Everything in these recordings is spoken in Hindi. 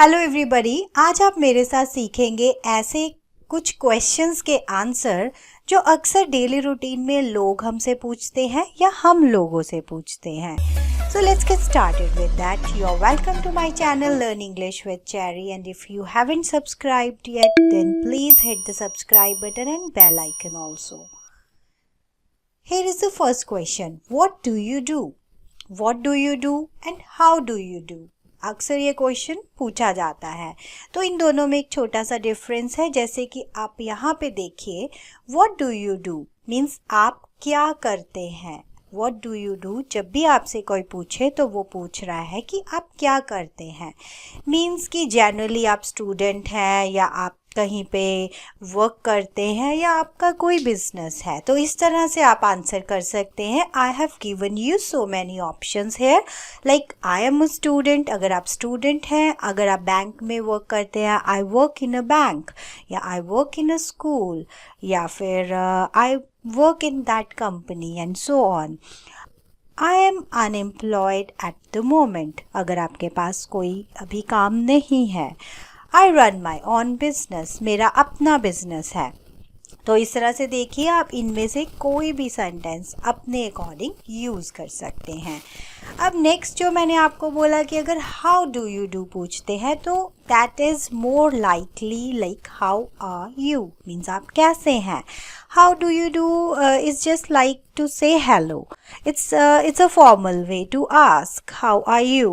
हेलो एवरीबॉडी, आज आप मेरे साथ सीखेंगे ऐसे कुछ क्वेश्चंस के आंसर जो अक्सर डेली रूटीन में लोग हमसे पूछते हैं या हम लोगों से पूछते हैं। So let's get started with that. You are welcome to my channel learn English with Cherry and if you haven't subscribed yet then please hit the subscribe button and bell icon also. Here is the first question. What do you do? What do you do and how do you do? अक्सर ये क्वेश्चन पूछा जाता है, तो इन दोनों में एक छोटा सा डिफरेंस है। जैसे कि आप यहाँ पे देखिए, what do you do means आप क्या करते हैं। व्हाट डू यू डू जब भी आपसे कोई पूछे तो वो पूछ रहा है कि आप क्या करते हैं। मीन्स कि जनरली आप स्टूडेंट हैं या आप कहीं पे वर्क करते हैं या आपका कोई बिजनेस है, तो इस तरह से आप आंसर कर सकते हैं। I have given you so many options here, like I am a student अगर आप स्टूडेंट हैं, अगर आप बैंक में वर्क करते हैं I work in a bank, या I work in a school, या फिर I work in that company and so on. I am unemployed at the moment अगर आपके पास कोई अभी काम नहीं है। I run my own business मेरा अपना बिजनेस है। तो इस तरह से देखिए, आप इनमें से कोई भी सेंटेंस अपने अकॉर्डिंग यूज़ कर सकते हैं। अब नेक्स्ट जो मैंने आपको बोला कि अगर हाउ डू यू डू पूछते हैं तो that is more likely like how are you means आप कैसे हैं। How do you do is just like to say hello, it's a formal way to ask how are you,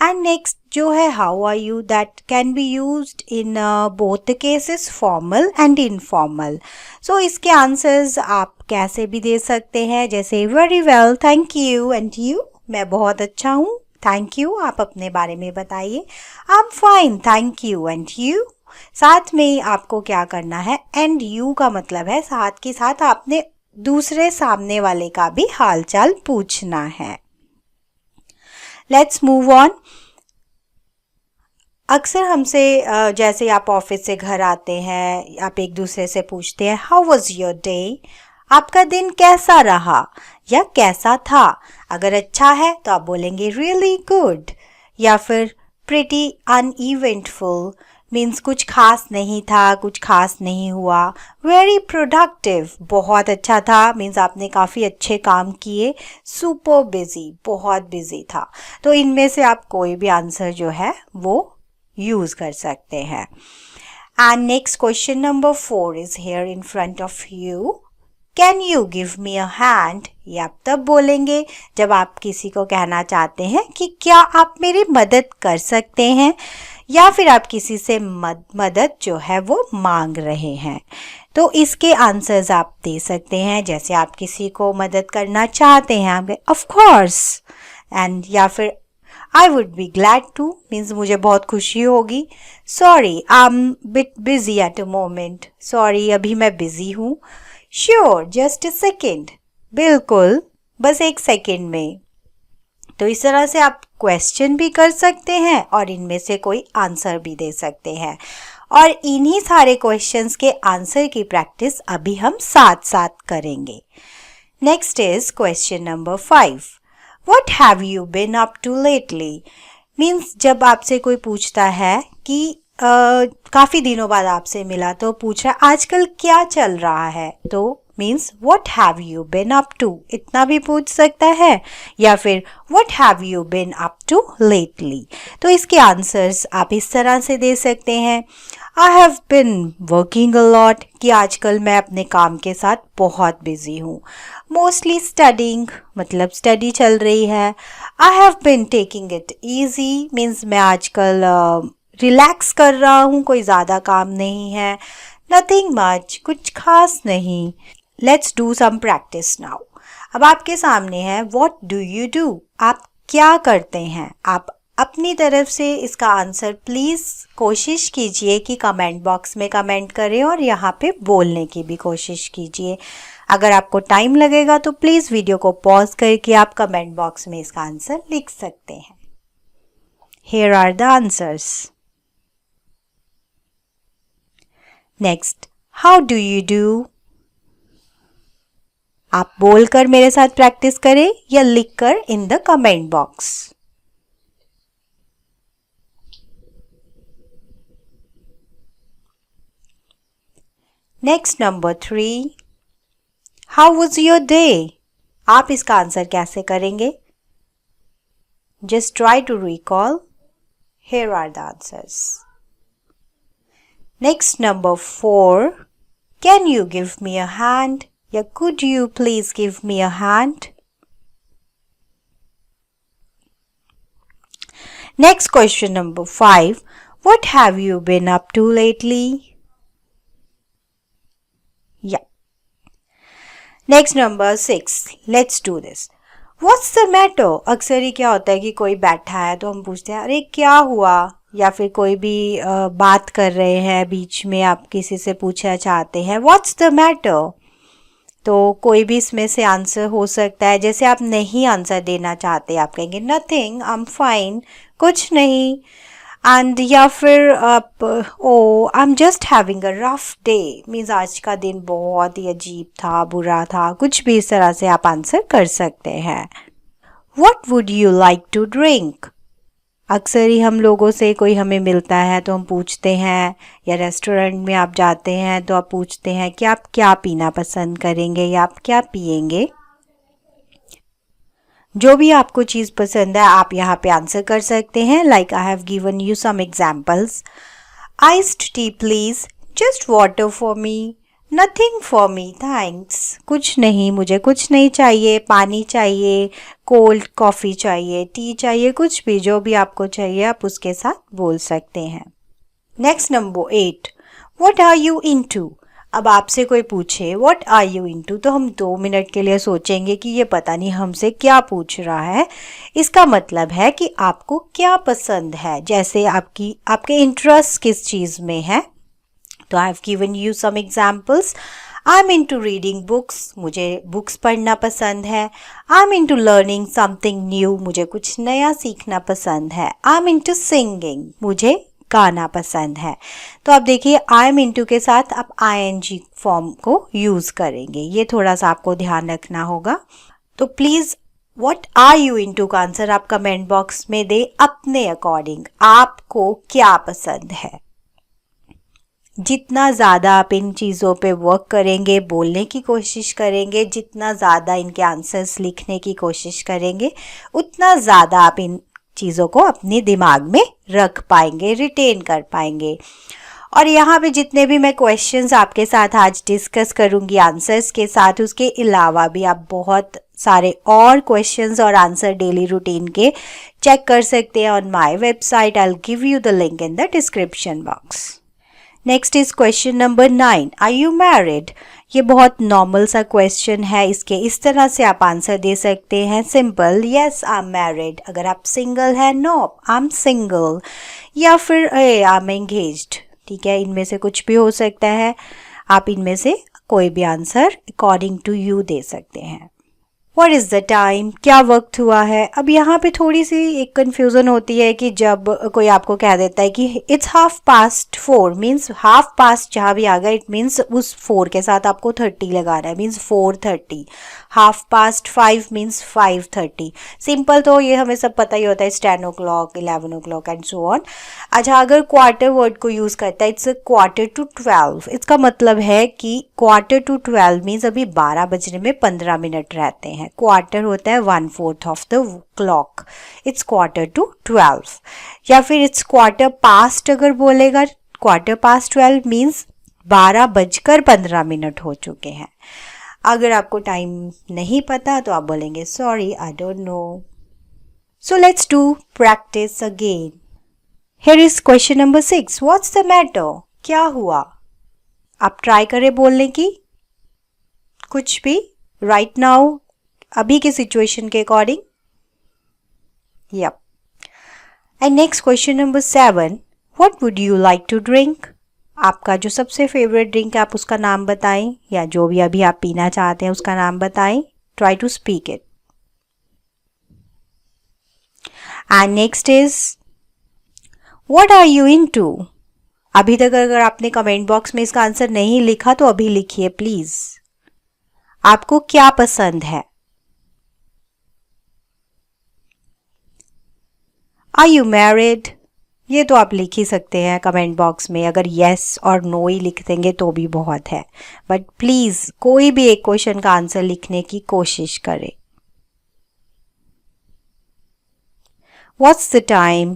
and next जो है how are you that can be used in both the cases formal and informal. So इसके आंसर्स आप कैसे भी दे सकते हैं, जैसे very well, thank you and you मैं बहुत अच्छा हूँ, thank you आप अपने बारे में बताइए, I'm fine thank you and you। साथ में आपको क्या करना है, and you का मतलब है साथ के साथ आपने दूसरे सामने वाले का भी हालचाल पूछना है। Let's move on. अक्सर हमसे जैसे आप ऑफिस से घर आते हैं, आप एक दूसरे से पूछते हैं हाउ वाज योर डे, आपका दिन कैसा रहा या कैसा था। अगर अच्छा है तो आप बोलेंगे रियली गुड, या फिर प्रिटी अनइवेंटफुल मीन्स कुछ खास नहीं था, कुछ खास नहीं हुआ। वेरी प्रोडक्टिव बहुत अच्छा था मीन्स आपने काफ़ी अच्छे काम किए। सुपर बिजी बहुत बिजी था। तो इनमें से आप कोई भी आंसर जो है वो यूज़ कर सकते हैं। And next question number 4 is here in front of you. Can you give me a hand, ये आप तब बोलेंगे जब आप किसी को कहना चाहते हैं कि क्या आप मेरी मदद कर सकते हैं, या फिर आप किसी से मदद जो है वो मांग रहे हैं। तो इसके आंसर्स आप दे सकते हैं, जैसे आप किसी को मदद करना चाहते हैं आप ऑफ कोर्स, एंड या फिर I would be glad two means मुझे बहुत खुशी होगी। Sorry I am bit busy at a moment, sorry अभी मैं बिजी हूँ। श्योर जस्ट अ सेकेंड, बिल्कुल बस एक सेकेंड में। तो इस तरह से आप क्वेश्चन भी कर सकते हैं और इनमें से कोई आंसर भी दे सकते हैं, और इन्हीं सारे क्वेश्चंस के आंसर की प्रैक्टिस अभी हम साथ साथ करेंगे। Next is question number 5। What have you been up to lately means जब आपसे कोई पूछता है कि काफ़ी दिनों बाद आपसे मिला तो पूछ रहा है आजकल क्या चल रहा है, तो means what have you been up to इतना भी पूछ सकता है, या फिर what have you been up to lately। तो इसके आंसर्स आप इस तरह से दे सकते हैं। I have been working a lot कि आजकल मैं अपने काम के साथ बहुत बिजी हूँ। Mostly studying मतलब स्टडी चल रही है। I have been taking it easy means मैं आजकल रिलैक्स कर रहा हूँ, कोई ज़्यादा काम नहीं है। Nothing much कुछ खास नहीं। Let's do some practice now। अब आपके सामने है what do you do, आप क्या करते हैं। आप अपनी तरफ से इसका आंसर प्लीज़ कोशिश कीजिए कि कमेंट बॉक्स में कमेंट करें और यहाँ पे बोलने की भी कोशिश कीजिए। अगर आपको टाइम लगेगा तो प्लीज़ वीडियो को पॉज करके आप कमेंट बॉक्स में इसका आंसर लिख सकते हैं। Here are the answers। Next, how do you do? आप बोलकर मेरे साथ प्रैक्टिस करें या लिखकर in the comment box. Next number 3, how was your day? आप इसका आंसर कैसे करेंगे? Just try to recall. Here are the answers. Next number 4. Can you give me a hand? या could you please give me a hand? Next question number 5. What have you been up to lately? Yeah. Next number 6. Let's do this. What's the matter? अक्सर ही क्या होता है कि कोई बैठा है तो हम पूछते हैं अरे क्या हुआ, या फिर कोई भी बात कर रहे हैं बीच में, आप किसी से पूछना चाहते हैं What's the matter? तो कोई भी इसमें से आंसर हो सकता है. जैसे आप नहीं आंसर देना चाहते, आप कहेंगे Nothing, I'm fine, कुछ नहीं. एंड या फिर आप I am just having a rough day, means आज का दिन बहुत ही अजीब था, बुरा था, कुछ भी इस तरह से आप आंसर कर सकते हैं. What would you like to drink? अक्सर ही हम लोगों से कोई हमें मिलता है तो हम पूछते हैं, या रेस्टोरेंट में आप जाते हैं तो आप पूछते हैं कि आप क्या पीना पसंद करेंगे या आप क्या पिएंगे. जो भी आपको चीज़ पसंद है आप यहाँ पे आंसर कर सकते हैं. Like I have given you some examples. Iced tea please, just water for me, nothing for me thanks, कुछ नहीं, मुझे कुछ नहीं चाहिए, पानी चाहिए, कोल्ड कॉफ़ी चाहिए, टी चाहिए, कुछ भी, जो भी आपको चाहिए आप उसके साथ बोल सकते हैं. Next number 8. What are you into? अब आपसे कोई पूछे व्हाट आर यू इनटू तो हम 2 मिनट के लिए सोचेंगे कि ये पता नहीं हमसे क्या पूछ रहा है. इसका मतलब है कि आपको क्या पसंद है, जैसे आपके इंटरेस्ट किस चीज़ में है. तो I have given you some examples. I am into reading books, मुझे बुक्स पढ़ना पसंद है. I am into learning something new, मुझे कुछ नया सीखना पसंद है. आई एम इनटू सिंगिंग, मुझे गाना पसंद है. तो आप देखिए आई एम इनटू के साथ आप ING फॉर्म को यूज़ करेंगे, ये थोड़ा सा आपको ध्यान रखना होगा. तो please what are you into का आंसर आप कमेंट बॉक्स में दे अपने अकॉर्डिंग. आपको क्या पसंद है? जितना ज़्यादा आप इन चीज़ों पे वर्क करेंगे, बोलने की कोशिश करेंगे, जितना ज़्यादा इनके आंसर्स लिखने की कोशिश करेंगे, उतना ज़्यादा आप इन चीज़ों को अपने दिमाग में रख पाएंगे, रिटेन कर पाएंगे. और यहाँ पे जितने भी मैं क्वेश्चंस आपके साथ आज डिस्कस करूँगी आंसर्स के साथ, उसके अलावा भी आप बहुत सारे और क्वेश्चंस और आंसर डेली रूटीन के चेक कर सकते हैं on my website. I will give you the link in the description box. Next is question number 9. Are you married? ये बहुत नॉर्मल सा क्वेश्चन है. इसके इस तरह से आप आंसर दे सकते हैं. Simple, yes I am married. अगर आप सिंगल हैं, नो आई एम सिंगल. या फिर आई एम एंगेज्ड. ठीक है, इनमें से कुछ भी हो सकता है. आप इनमें से कोई भी आंसर अकॉर्डिंग टू यू दे सकते हैं. What is the time? क्या वक्त हुआ है? अब यहाँ पे थोड़ी सी एक कन्फ्यूज़न होती है कि जब कोई आपको कह देता है कि it's 4:30 मीन्स हाफ पास्ट जहाँ भी आ गया इट मीन्स उस 4 के साथ आपको 30 लगाना है, मीन्स 4:30. 5:30 मीन्स 5:30. सिंपल तो ये हमें सब पता ही होता है, 10 o'clock, 11 o'clock and so on. अच्छा, अगर क्वार्टर वर्ड को यूज़ करता है, इट्स 11:45. इसका मतलब है कि 11:45 मीन्स अभी 12 बजने में 15 मिनट रहते हैं. क्वार्टर होता है 1/4 ऑफ द क्लॉक. इट्स 11:45. या फिर इट्स क्वार्टर पास्ट अगर बोलेगा, 12:15 मीन्स 12:15 हो चुके हैं. अगर आपको टाइम नहीं पता तो आप बोलेंगे sorry I don't know. So let's do practice again. Here is question number 6. What's the matter? क्या हुआ? आप ट्राई करें बोलने की, कुछ भी राइट नाउ, अभी के सिचुएशन के according. Yep. And next question number 7. What would you like to drink? आपका जो सबसे फेवरेट ड्रिंक है आप उसका नाम बताएं, या जो भी अभी आप पीना चाहते हैं उसका नाम बताएं. Try to speak it. And next is what are you into? अभी तक अगर आपने कमेंट बॉक्स में इसका आंसर नहीं लिखा तो अभी लिखिए प्लीज. आपको क्या पसंद है? Are you married? ये तो आप लिख ही सकते हैं कमेंट बॉक्स में, अगर येस और नो ही लिख देंगे तो भी बहुत है, बट प्लीज़ कोई भी एक क्वेश्चन का आंसर लिखने की कोशिश करें। What's the time?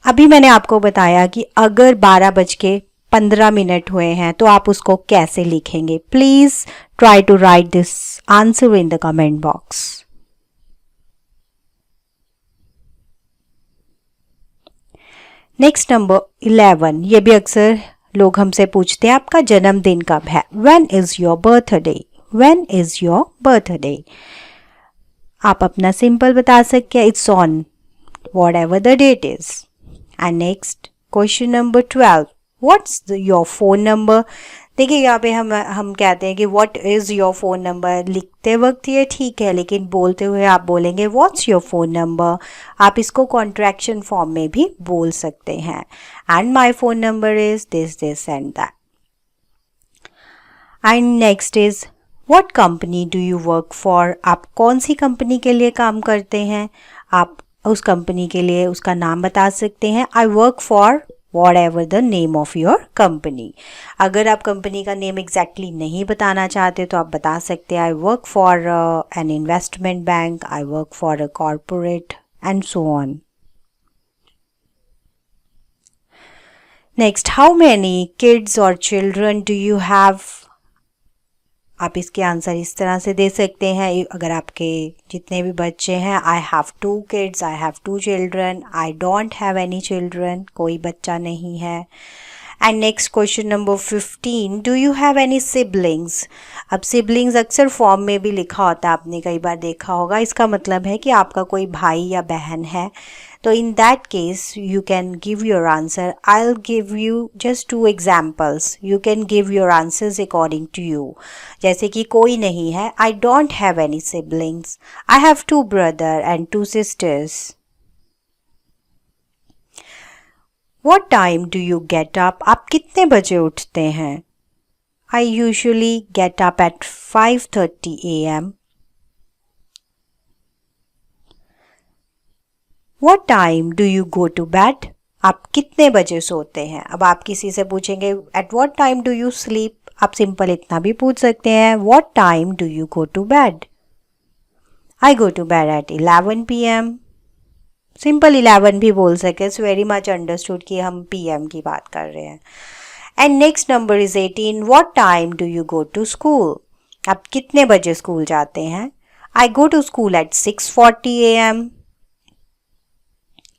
अभी मैंने आपको बताया कि अगर 12:15 हुए हैं तो आप उसको कैसे लिखेंगे। Please try to write this answer in the comment box. Next number 11, ये भी अक्सर लोग हमसे पूछते हैं आपका जन्मदिन कब है। When is your birthday? When is your birthday? आप अपना सिंपल बता सकते हैं, it's on whatever the date is. And next question number 12, what's your phone number? देखिए यहाँ पे हम कहते हैं कि what is your phone number, लिखते वक्त ये ठीक है, लेकिन बोलते हुए आप बोलेंगे व्हाट्स योर फ़ोन नंबर। आप इसको कॉन्ट्रैक्शन फॉर्म में भी बोल सकते हैं, and my phone number is this this and that. And next is what company do you work for? आप कौन सी कंपनी के लिए काम करते हैं? आप उस कंपनी के लिए उसका नाम बता सकते हैं। I work for whatever the name of your company। अगर आप कंपनी का नेम एग्जैक्टली नहीं बताना चाहते तो आप बता सकते हैं I work for an investment bank, I work for a corporate and so on. Next, how many kids और चिल्ड्रन डू यू हैव? आप इसके आंसर इस तरह से दे सकते हैं, अगर आपके जितने भी बच्चे हैं, I have 2 kids, I have 2 children, I don't have any children, कोई बच्चा नहीं है। And next question number 15, do you have any siblings? अब सिबलिंग्स अक्सर फॉर्म में भी लिखा होता है, आपने कई बार देखा होगा, इसका मतलब है कि आपका कोई भाई या बहन है। तो in that case you can give your answer. I will give you just 2 examples, you can give your answers according to you. जैसे कि कोई नहीं है, I don't have any siblings, I have 2 brother and 2 sisters. What time do you get up? आप कितने बजे उठते हैं? I usually get up at 5:30 a.m. What time do you go to bed? आप कितने बजे सोते हैं? अब आप किसी से पूछेंगे at what time do you sleep? आप सिंपल इतना भी पूछ सकते हैं what time do you go to bed? I go to bed at 11 p.m. Simple 11 भी बोल सके, इट्स वेरी मच अंडरस्टूड कि हम PM की बात कर रहे हैं। And next number is 18, what time do you go to school? आप कितने बजे स्कूल जाते हैं? I go to school at 6:40 a.m.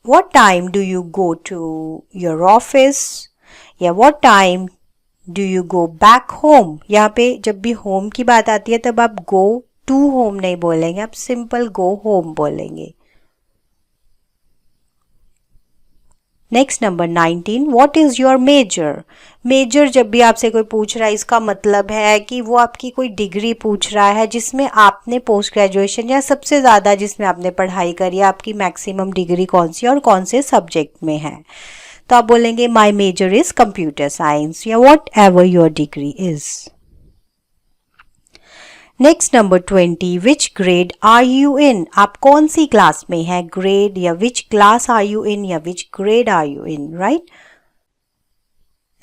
What time do you go to your office? या what time do you go back home? यहाँ पे जब भी होम की बात आती है तब आप गो टू होम नहीं बोलेंगे, आप सिंपल गो होम बोलेंगे। Next number 19, what is your major? Major जब भी आपसे कोई पूछ रहा है, इसका मतलब है कि वो आपकी कोई डिग्री पूछ रहा है जिसमें आपने पोस्ट ग्रेजुएशन या सबसे ज़्यादा जिसमें आपने पढ़ाई करी है, आपकी मैक्सिमम डिग्री कौन सी और कौन से सब्जेक्ट में है। तो आप बोलेंगे my major is computer science या whatever your degree is. Next number 20, which grade are you in? आप कौन सी क्लास में हैं? ग्रेड या which class are you in या which grade are you in, right?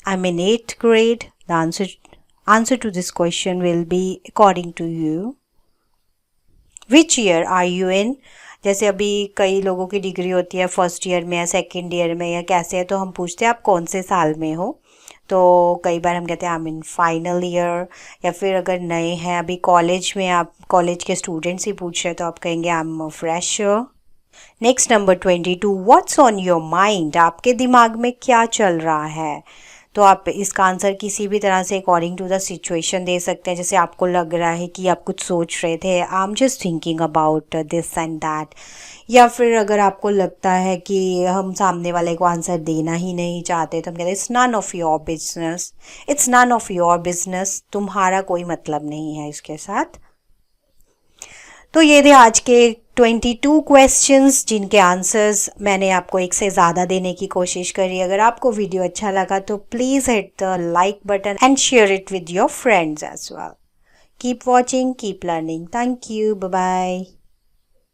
I am in 8th grade. The answer to this question will be according to you. Which year are you in? जैसे अभी कई लोगों की डिग्री होती है फर्स्ट ईयर में या सेकेंड ईयर में या कैसे है, तो हम पूछते हैं आप कौन से साल में हो। तो कई बार हम कहते हैं आई एम इन फाइनल ईयर, या फिर अगर नए हैं अभी कॉलेज में, आप कॉलेज के स्टूडेंट्स ही पूछ रहे हैं तो आप कहेंगे आई am a fresher. Next number 22, what's on your mind? आपके दिमाग में क्या चल रहा है? तो आप इसका आंसर किसी भी तरह से अकॉर्डिंग टू द सिचुएशन दे सकते हैं। जैसे आपको लग रहा है कि आप कुछ सोच रहे थे, I am just thinking about this and that. या फिर अगर आपको लगता है कि हम सामने वाले को आंसर देना ही नहीं चाहते तो हम कहते हैं it's none of your business, it's none of your business, तुम्हारा कोई मतलब नहीं है इसके साथ। तो ये थे आज के 22 क्वेश्चंस जिनके आंसर्स मैंने आपको एक से ज़्यादा देने की कोशिश करी। अगर आपको वीडियो अच्छा लगा तो please hit the like button and share it with your friends as well. Keep watching, keep learning. Thank you, bye bye.